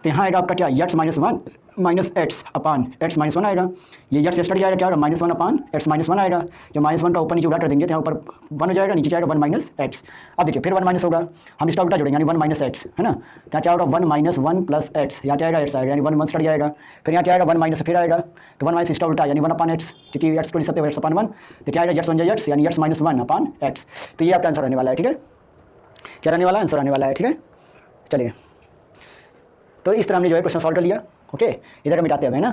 तो यहाँ आएगा आपका क्या, x minus one minus x upon x minus one आएगा, ये यक्स स्टडी जाएगा, क्या होगा minus one upon x minus one आएगा, जब माइनस वन का ऊपर नीचे उड़ा कर देंगे तो यहाँ ऊपर वन हो जाएगा, नीचे जाएगा वन माइनस एक्स। अब देखिए फिर वन माइनस होगा, हम इसका उल्टा जोड़ेंगे यानी वन माइनस एक्स, है ना, यहाँ क्या होगा, one minus one plus x, यहाँ क्या आएगा एक्स आएगा, यानी वन वन स्टडी जाएगा, फिर यहाँ क्या आएगा वन माइनस, फिर आएगा तो वन माइनस इसका उल्टा यानी वन अपान एक्स, क्योंकि एक्स को लिख सकते हो एक्स अपान वन, तो क्या आएगा एक्स वन जाए एक्स यानी x minus one upon x, तो ये आपका आंसर रहने वाला है, ठीक है, क्या रहने वाला है, आंसर आने वाला है, ठीक है। चलिए तो इस तरह हमने जो है क्वेश्चन सॉल्व कर लिया, ओके, इधर का मिटाते हुए ना,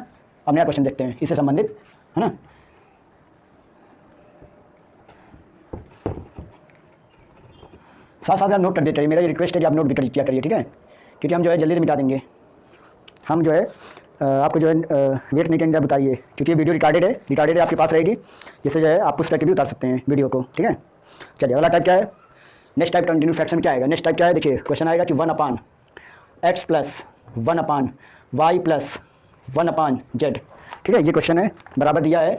अब नया क्वेश्चन देखते हैं इससे संबंधित, है ना। साथ साथ आप नोट कर देते रहिए, मेरा ये रिक्वेस्ट है कि आप नोट भी कर किया करिए, ठीक है, क्योंकि हम जो है जल्दी से मिटा देंगे, हम जो है आपको जो है वेट नहीं करेंगे, बताइए, क्योंकि वीडियो रिकॉर्डेड है आपके पास रहेगी, जिससे जो है आप उस करके भी उतार सकते हैं वीडियो को, ठीक है। चलिए अगला टाइप क्या है, नेक्स्ट टाइप कंटिन्यू फ्रैक्शन क्या आएगा, नेक्स्ट टाइप क्या है, देखिए क्वेश्चन आएगा कि one upon x plus one upon y plus one upon z, ठीक है, ये क्वेश्चन है, बराबर दिया है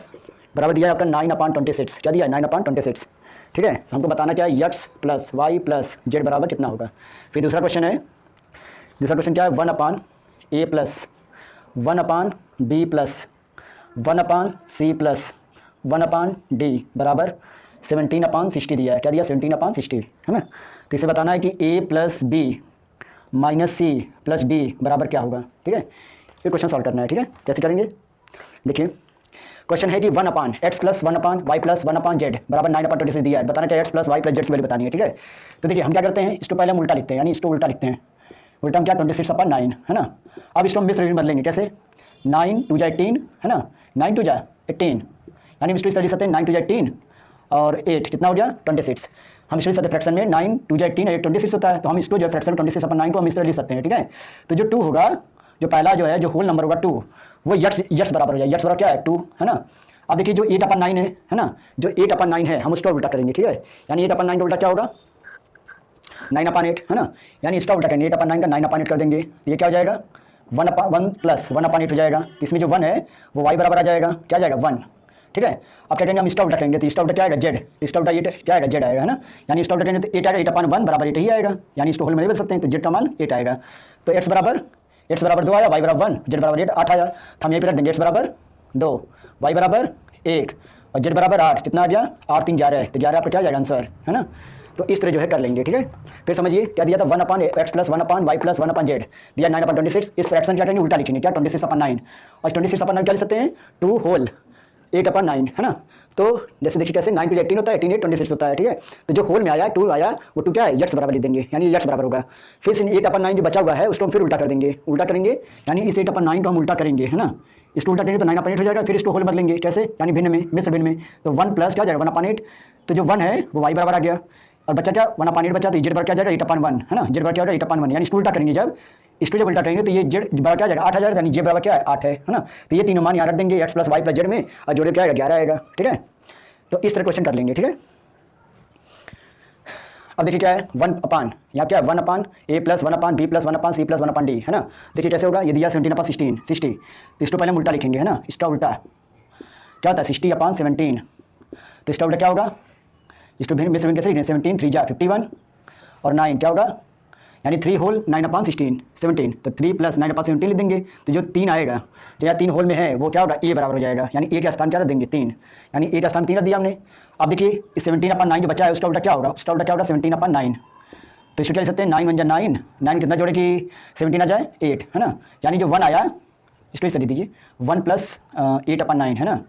आपका 9/26, क्या दिया है 9/26, ठीक है, हमको बताना क्या है, x plus y plus z बराबर कितना होगा। फिर दूसरा क्वेश्चन क्या है, one upon A plus one upon B plus one upon C plus one upon D बराबर 17/60 दिया है, क्या दिया 17/60, है ना, तो इसे बताना है कि A plus B minus C plus D बराबर क्या होगा, ठीक है, ये क्वेश्चन सॉल्व करना है, ठीक है, कैसे करेंगे, देखिए क्वेश्चन है कि one upon x plus one upon y plus one upon z बराबर 9/26 दिया है, बताना क्या x plus y plus z की वैल्यू बतानी है, ठीक है। तो देखिए हम क्या करते हैं, इसको पहले हम उल्टा लिखते हैं, यानी इसको उल्टा लिखते हैं, उल्टा हम क्या 26/9, है ना। अब इसको हम मिस रीडिंग बदलेंगे, कैसे, 9 2 जा 18, है ना, 9 2 जा 18, यानी मिस्ट्री स्टडी सकते हैं 9 2 जा 18 और 8 कितना हो गया 26, हम इसलिए सकते फ्रैक्शन में 9 2 जा 18 8 26 होता है, तो हम इसको जो फ्रैक्शन 26/9 को हम इस तरह लिख सकते हैं, ठीक है। तो जो 2 होगा, जो पहला जो है जो होल नंबर होगा 2, वो यक्स बराबर हो जाए, यक्स बराबर क्या है 2, है ना। अब देखिए जो 8/9 है ना, जो 8/9 है हम उसका उल्टा करेंगे, ठीक है, यानी 8/9 का उल्टा क्या होगा 9/8, है ना, यानी इसका उल्टा करेंगे, 8/9 का 9/8 कर देंगे, ये क्या हो जाएगा 1 प्लस 1/8 हो जाएगा, इसमें जो 1 है वो y बराबर आ जाएगा, क्या जाएगा 1, ठीक है। अब क्या करेंगे हम इसका उल्टा करेंगे, तो इसका उल्टा क्या आएगा जेड, इसका उल्टा ये क्या आएगा जेड आएगा, है ना, यानी इसका उल्टा करेंगे तो 8 आएगा, 8/1 बराबर 8 ही आएगा, यानी इसको होल में बदल सकते हैं, तो जेड का मान 8 आएगा, तो x बराबर 2 आया, y बराबर 1, जेड बराबर 8 आया, तो हम यहीं पर रख देंगे x बराबर 2, y बराबर 1 और जेड बराबर 8, कितना आ गया 8 3 11, तो 11 आपका क्या जाएगा आंसर, है ना। तो इस तरह जो है कर लेंगे, ठीक है। फिर समझिए क्या दिया था, 1/x plus 1/y plus 1/z दिया 9/26। इस फ्रैक्शन क्या करेंगे, उल्टा लिखेंगे, क्या 26/9 और 26/9 क्या लिख सकते हैं, 2 होल 8/9 है ना। तो जैसे देखिए कैसे 9 18 होता है, 18 26 होता है, ठीक है। तो जो होल में आया 2 आया वो 2 क्या है, x बराबर लिख देंगे, यानी x बराबर होगा। फिर 8/9 जो बचा हुआ है उसको हम फिर उल्टा कर देंगे, उल्टा करेंगे यानी इस 8/9 को हम उल्टा करेंगे, है ना। इसको उल्टा करेंगे तो 9/8 हो जाएगा। फिर इसको होल बदलेंगे कैसे, यानी भिन्न में, मिश्र भिन्न में, तो 1 प्लस क्या जाएगा 1/8। तो जो 1 है वो y बराबर आ गया और बचा क्या 1/8 बचा, तो z बराबर क्या जाएगा 8/1 है ना, z बराबर क्या जाएगा 8/1, यानी इसको उल्टा करेंगे जब, इसको जब उल्टा करेंगे तो ये z बराबर क्या जाएगा 8 आ जाएगा, यानी z बराबर क्या है 8 है ना। तो ये तीनों मान यहाँ रख देंगे x plus y plus z में और जोड़े क्या आएगा 11 आएगा, ठीक है। तो इस तरह क्वेश्चन कर लेंगे, ठीक है। अब देखिए क्या है 1/, यहाँ क्या है 1/a plus 1/b plus 1/c plus 1/d है ना। देखिए कैसे होगा, ये दिया 17/16 60, तो इसको पहले हम उल्टा लिखेंगे, है ना। इसका उल्टा क्या होता है 60/17, तो इसका उल्टा क्या होगा, इसको भिन्न मिश्र भिन्न कैसे लिखेंगे, 17 3 जा 51 और 9 क्या होगा, यानी 3 होल 9/16 17, तो 3 प्लस 9/17 लिख देंगे। तो जो 3 आएगा तो यहाँ 3 होल में है वो क्या होगा a बराबर हो जाएगा, यानी a का स्थान क्या रख देंगे 3, यानी a का स्थान 3 रख दिया हमने। अब देखिए इस 17/9 जो बचा है उसका उल्टा क्या होगा, उसका उल्टा क्या होगा 17/9, तो इसको क्या लिख सकते हैं 9 × 9, 9 कितना जोड़े कि 17 आ जाए 8 है ना, यानी जो 1 आया इसको इस तरह दीजिए 1 प्लस 8/9 है ना।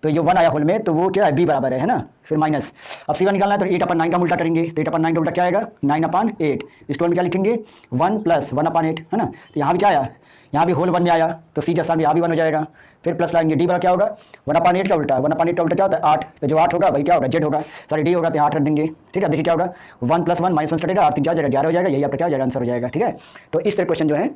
तो जो 1 आया होल में तो वो क्या है b बराबर है ना, फिर माइनस, अब c1 निकालना है तो 8/9 का हम उल्टा करेंगे, तो 8/9 का उल्टा क्या आएगा 9/8, इस टोल में क्या लिखेंगे 1 प्लस 1/8 है ना। तो यहाँ भी क्या आया, यहाँ भी होल 1 में आया तो c का स्थान भी यहाँ भी 1 हो जाएगा। फिर प्लस लाएंगे d बराबर क्या होगा 1/8 का उल्टा, 1/8 का उल्टा क्या होता है 8, तो जो 8 होगा वही क्या होगा z होगा, सॉरी d होगा, तो 8 रख देंगे, ठीक है। देखिए क्या होगा 1 प्लस 1 माइनस 1 कटेगा, 8 3 4 11 हो जाएगा, यही आपका क्या हो जाएगा आंसर हो जाएगा, ठीक है। तो इस तरह क्वेश्चन जो है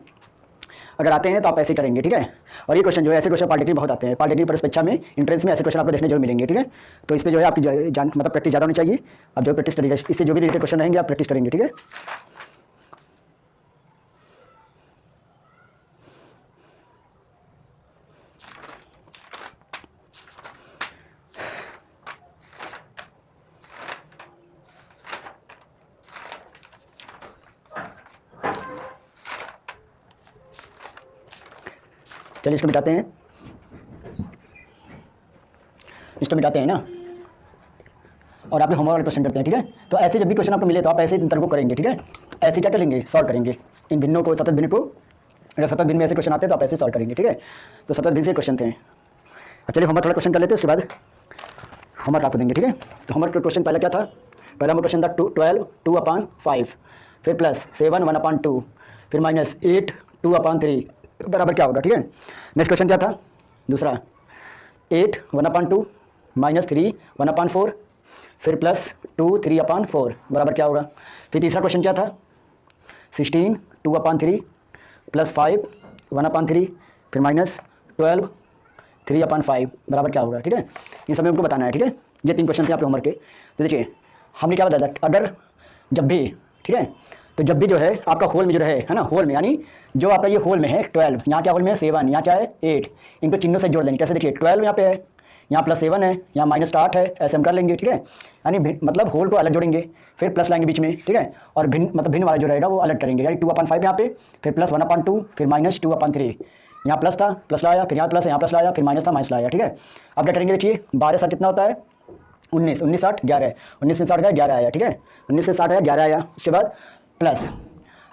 अगर आते हैं तो आप ऐसे करेंगे, ठीक है। और ये क्वेश्चन जो है ऐसे क्वेश्चन पॉलिटेक्निक बहुत आते हैं, पॉलिटेक्निक परीक्षा में इंट्रेंस में ऐसे क्वेश्चन आपको देखने जरूर मिलेंगे, ठीक है। तो इस पर जो है आपकी मतलब प्रैक्टिस ज़्यादा होनी चाहिए, आप जो प्रैक्टिस करिएगा इससे जो भी रिलेटेड क्वेश्चन रहेंगे आप प्रैक्टिस करेंगे, ठीक है। चलिए इसको मिटाते हैं, इसको मिटाते हैं ना, और आपके होमवर्क वाले क्वेश्चन करते हैं, ठीक है। तो ऐसे जब भी क्वेश्चन आपको मिले तो आप ऐसे इन तरह को करेंगे, ठीक है। ऐसे क्या करेंगे सॉल्व करेंगे इन भिन्नों को, सतत भिन्न को, अगर सतत भिन्न में ऐसे क्वेश्चन आते हैं तो आप ऐसे सॉल्व करेंगे, ठीक है। तो सतत भिन्न से क्वेश्चन थे। चलिए होमवर्क थोड़ा क्वेश्चन कर लेते हैं, उसके बाद होमवर्क आपको देंगे, ठीक है। तो होमवर्क का क्वेश्चन पहला क्या था, पहला हमारा क्वेश्चन था 12 2/5, फिर प्लस 7 1/2, फिर माइनस 8 2/3 बराबर क्या होगा, ठीक है। नेक्स्ट क्वेश्चन क्या था दूसरा 8 1/2 माइनस 3 1/4, फिर प्लस 2 3/4 बराबर क्या होगा। फिर तीसरा क्वेश्चन क्या था 16 2/3 प्लस 5 1/3, फिर माइनस 12 3/5 बराबर क्या होगा, ठीक है। इन सभी हमको बताना है, ठीक है। ये 3 क्वेश्चन थे आपके होमवर्क के। तो देखिए हमने क्या बताया था, अगर जब भी, ठीक है, तो जब भी जो है आपका होल में जो रहे, है ना, होल में यानी जो आपका ये होल में है 12, यहाँ क्या होल में है 7, यहाँ क्या है 8, इनको चिन्हों से जोड़ देंगे। कैसे देखिए 12 यहाँ पे है, यहाँ प्लस 7 है, यहाँ माइनस 8 है, ऐसे हम कर लेंगे, ठीक है। यानी मतलब होल को अलग जोड़ेंगे, फिर प्लस लाएंगे बीच में, ठीक है, और भिन्न मतलब भिन्न वाला जो रहेगा वो अलग करेंगे, यानी 2/5 यहाँ पे, फिर प्लस 1/2, फिर माइनस 2/3, यहाँ प्लस था प्लस लाया, फिर यहाँ प्लस है, यहाँ प्लस लाया, फिर माइनस था माइनस लाया, ठीक है। अब क्या करेंगे देखिए 12 7 कितना होता है 19, 19 8 11, 19 से 60 11 आया, ठीक है, 19 से 60 11 आया। उसके बाद प्लस,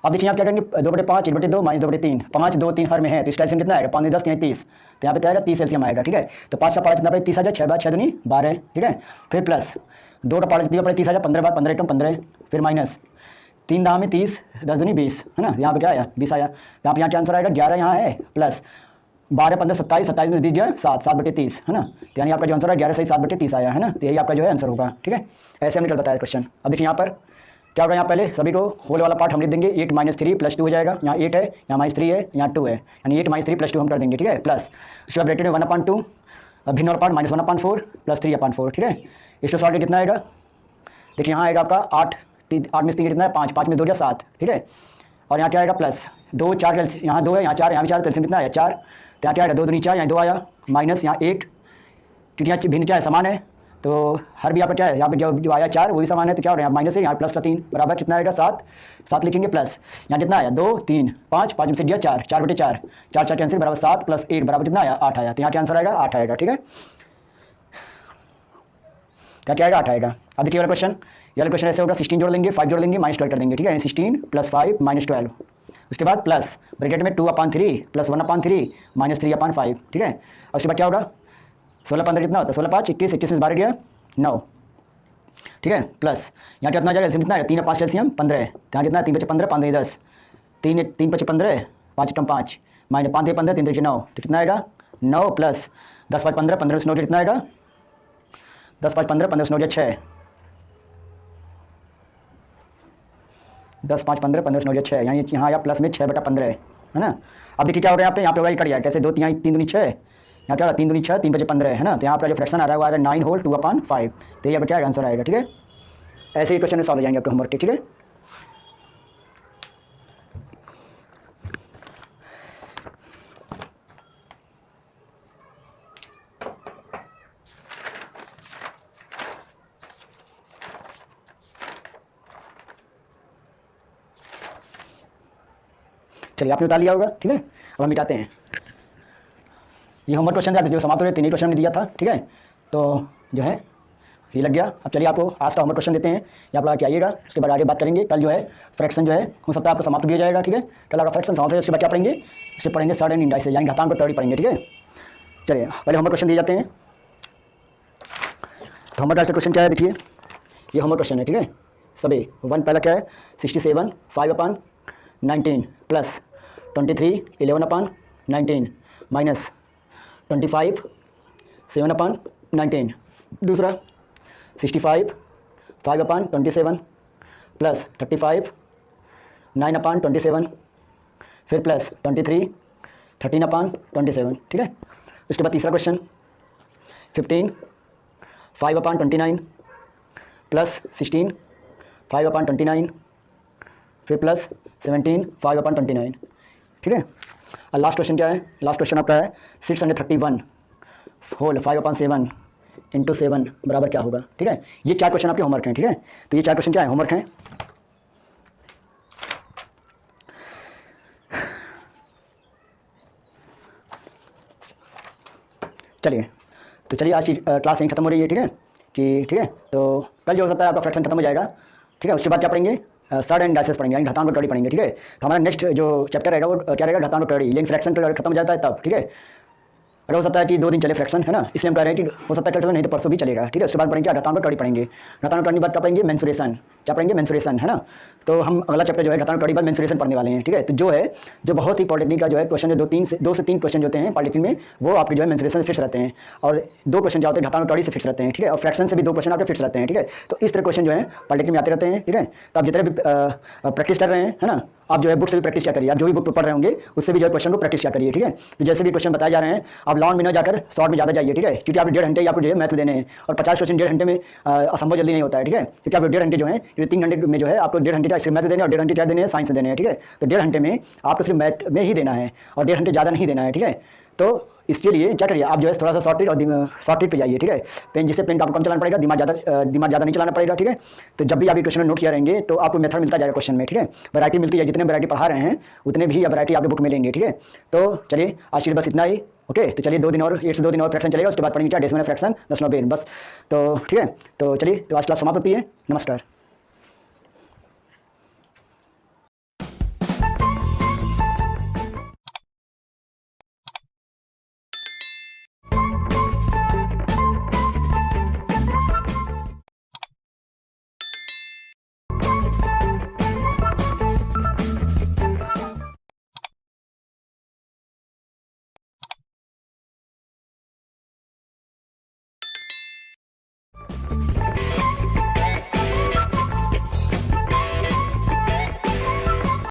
अब देखिए यहाँ क्या करेंगे 2/5 1/2 माइनस 2/3, 5 2 3 हर में है, तो इस एल्सियम कितना आएगा 5 10 3 30, तो यहाँ पे क्या आएगा 30 एल्सियम आएगा, ठीक है। तो 5 का पावर कितना 30 आ जाए, 6 बार 6 दूनी 12, ठीक है। फिर प्लस 2 का पावर कितना पड़े 30 आ जाए, 15 बार 15 एकम 15, फिर माइनस 3 दाम में 30 10 दूनी 20 है ना, यहाँ पे क्या आया 20 आया। यहाँ पे यहाँ क्या आंसर आएगा 11 यहाँ है, प्लस 12 15 27 27 में 20 गया 7 7/30 है ना, तो यानी आपका जो आंसर है 11 सही 7/30 आया है ना, तो यही आपका जो है आंसर होगा, ठीक है। ऐसे हमने कल बताया क्वेश्चन। अब देखिए यहाँ पर क्या होगा, यहाँ पहले सभी को होल वाला पार्ट हम लिख देंगे 8 - 3 + 2 हो जाएगा, यहाँ 8 है, यहाँ -3 है, यहाँ 2 है, यानी 8 - 3 + 2 हम कर देंगे, ठीक है। प्लस उसके बाद ब्रैकेट में 1/2, भिन्न वाला पार्ट -1/4 प्लस 3/4, ठीक है। इसको सॉल्व कितना आएगा, देखिए यहाँ आएगा आपका 8 में 3 कितना है 5, 5 में 2 गया 7, ठीक है। और यहाँ क्या आएगा प्लस 2 4, यहाँ 2 है, यहाँ 4, यहाँ भी 4, तो कितना आया 4, तो यहाँ क्या आएगा 2 दूनी 4, यहाँ 2 आया, माइनस यहाँ 8, क्योंकि यहाँ भिन्न क्या है समान है, तो हर भी यहाँ पर क्या है, यहाँ पे जो आया 4 वो भी समान है, तो क्या हो रहा है माइनस है, यहाँ प्लस का 3 बराबर कितना आएगा 7, 7 लिखेंगे, प्लस यहाँ कितना आया 2 3 5, 5 में से दिया 4, 4/4, 4 4 कैंसिल बराबर 7 प्लस 8 बराबर कितना आया 8 आया, तो यहाँ क्या आंसर आएगा 8 आएगा, ठीक है। क्या आएगा 8 आएगा। अब देखिए वाला क्वेश्चन ये वाला क्वेश्चन ऐसे होगा 16 जोड़ लेंगे, 5 जोड़ लेंगे, -12 कर देंगे, ठीक है। 16 + 5 -12, उसके बाद प्लस ब्रैकेट में 2/3 + 1/3 -3/5, ठीक है। और उसके बाद क्या होगा 16 15 कितना होता है 16 5 21, 21 में 12 गया 9, ठीक है। प्लस यहाँ कितना आ जाएगा एलसीएम कितना है 3 5 एलसीएम 15, यहाँ कितना है 3 5 15 5 10, 3 3 5 15 5 5 -5 5 15 3 3 9, तो कितना आएगा 9 प्लस 10 5 15 15 से 9 कितना आएगा 10 5 15 15 से 9 6, 10 5 15 15 से 9 6, यानी यहाँ आया प्लस में 6/15 है ना। अब देखिए क्या हो रहा है यहाँ पे होगा कट गया कैसे 2 3 3 दूनी 6, यहाँ क्या होगा 3 दूनी 6 3 5 15 है ना। तो यहाँ पर जो फ्रैक्शन आ रहा है वो आ रहा है 9 होल 2/5, तो ये क्या आंसर आएगा, ठीक है। ऐसे ही क्वेश्चन सॉल्व हो जाएंगे आपके होमवर्क के, ठीक है। चलिए आपने उतार लिया होगा, ठीक है। अब हम मिटाते हैं ये होमवर्क क्वेश्चन जो आपने समाप्त हो रहे 3 ही क्वेश्चन दिया था, ठीक है। तो जो है ये लग गया। अब चलिए आपको आज का होमवर्क क्वेश्चन देते हैं, ये आप लगा के आइएगा, उसके बाद आगे बात करेंगे। कल जो है फ्रैक्शन जो है हो सकता है आपको समाप्त भी हो जाएगा, ठीक है। कल आपका फ्रैक्शन समाप्त है, उसके बाद क्या पढ़ेंगे, इससे पढ़ेंगे सडन इंडाइसेस यानी घातांक को टर्डी पढ़ेंगे, ठीक है। चलिए पहले होमवर्क क्वेश्चन दिए जाते हैं। तो होमवर्क आज का क्वेश्चन क्या है, देखिए ये होमवर्क क्वेश्चन है, ठीक है। सभी 1 पहला क्या है 67 5/19 प्लस 23 11/19 माइनस 25 7/19, दूसरा 65 5/27 प्लस 35 9/27, फिर प्लस 23 13/27, ठीक है। उसके बाद तीसरा क्वेश्चन 15 5/29 प्लस 16 5/29, फिर प्लस 17 5/29, ठीक है। और लास्ट क्वेश्चन क्या है, लास्ट क्वेश्चन आपका है 631 होल 5/7 इंटू 7 बराबर क्या होगा, ठीक है। ये 4 क्वेश्चन आपके होमवर्क हैं, ठीक है। तो ये 4 क्वेश्चन क्या है होमवर्क हैं। चलिए आज की क्लास यहीं खत्म हो रही है, ठीक है कि ठीक है। तो कल जो हो सकता है आपका फ्रैक्शन खत्म हो जाएगा, ठीक है। उसके बाद क्या पढ़ेंगे सडन इंडाइसेस पढ़ेंगे यानी घातांक को टर्डी पढ़ेंगे, ठीक है। तो हमारा नेक्स्ट जो चैप्टर रहेगा वो क्या रहेगा घातांक को टर्डी, लेकिन फ्रैक्शन खत्म हो जाता है तब, ठीक है। और हो सकता है कि 2 दिन चले फ्रैक्शन, है ना, इसलिए हम कह रहे हैं कि हो सकता है कल नहीं तो परसों भी चलेगा, ठीक है। उसके बाद पढ़ेंगे घातांक को टर्डी पढ़ेंगे, घातांक को टर्डी बाद क्या पढ़ेंगे मेंसुरेशन, क्या पढ़ेंगे मेंसुरेशन, है ना। तो हम अगला चैप्टर जो है घातांक को टर्डी बाद मेंसुरेशन पढ़ने वाले हैं, ठीक है। तो जो बहुत ही पॉलिटेक्निक का जो है क्वेश्चन जो 2 से 3 क्वेश्चन होते हैं पॉलिटेक्निक में वो आपके जो है मेंसुरेशन फिक्स रहते हैं, और 2 क्वेश्चन जो होते हैं घातांक को टर्डी से फिक्स रहते हैं, ठीक है। और फ्रैक्शन से भी 2 क्वेश्चन आपके फिक्स रहते हैं, ठीक है। तो इस तरह क्वेश्चन जो है पॉलिटेक्निक में आते रहते हैं, ठीक है। तो आप जितने भी प्रैक्टिस कर रहे हैं, है ना, आप जो है बुक से भी प्रैक्टिस क्या करिए, आप जो भी बुक पढ़ रहे होंगे उससे भी जो है क्वेश्चन को प्रैक्टिस क्या करिए, ठीक है। तो जैसे भी क्वेश्चन बताए जा रहे हैं आप लॉन्ग में न जाकर शॉर्ट में ज़्यादा जाइए, ठीक है। क्योंकि आप 1.5 घंटे आपको जो है मैथ में देने हैं, और 50 क्वेश्चन 1.5 घंटे में असंभव जल्दी नहीं होता है, ठीक है। क्योंकि आप 1.5 घंटे जो है 3 घंटे में जो है आपको 1.5 घंटे सिर्फ मैथ देने और 1.5 घंटे क्या देने हैं साइंस में देने हैं, ठीक है। तो 1.5 घंटे में आपको सिर्फ मैथ में ही देना है और 1.5 घंटे ज़्यादा नहीं देना है, ठीक है। तो इसके लिए क्या करिए आप जो है थोड़ा सा शॉर्ट ट्रिक पे जाइए, ठीक है। पेन जिससे पेन का आपको कम चलाना पड़ेगा, दिमाग ज़्यादा नहीं चलाना पड़ेगा, ठीक है। तो जब भी आप ये क्वेश्चन नोट किया रहेंगे तो आपको मेथड मिलता जाएगा क्वेश्चन में, ठीक है। वैरायटी मिलती है, जितने वैरायटी पढ़ा रहे हैं उतने भी वैरायटी आपके बुक में लेंगे, ठीक है। तो चलिए आज के लिए बस इतना ही, ओके। तो चलिए 2 दिन और 1 से 2 दिन और फ्रैक्शन चलेगा, उसके बाद पढ़ेंगे क्या डेसिमल फ्रैक्शन 10 9 बेन बस। तो ठीक है, तो चलिए तो आज क्लास समाप्त होती है, नमस्कार।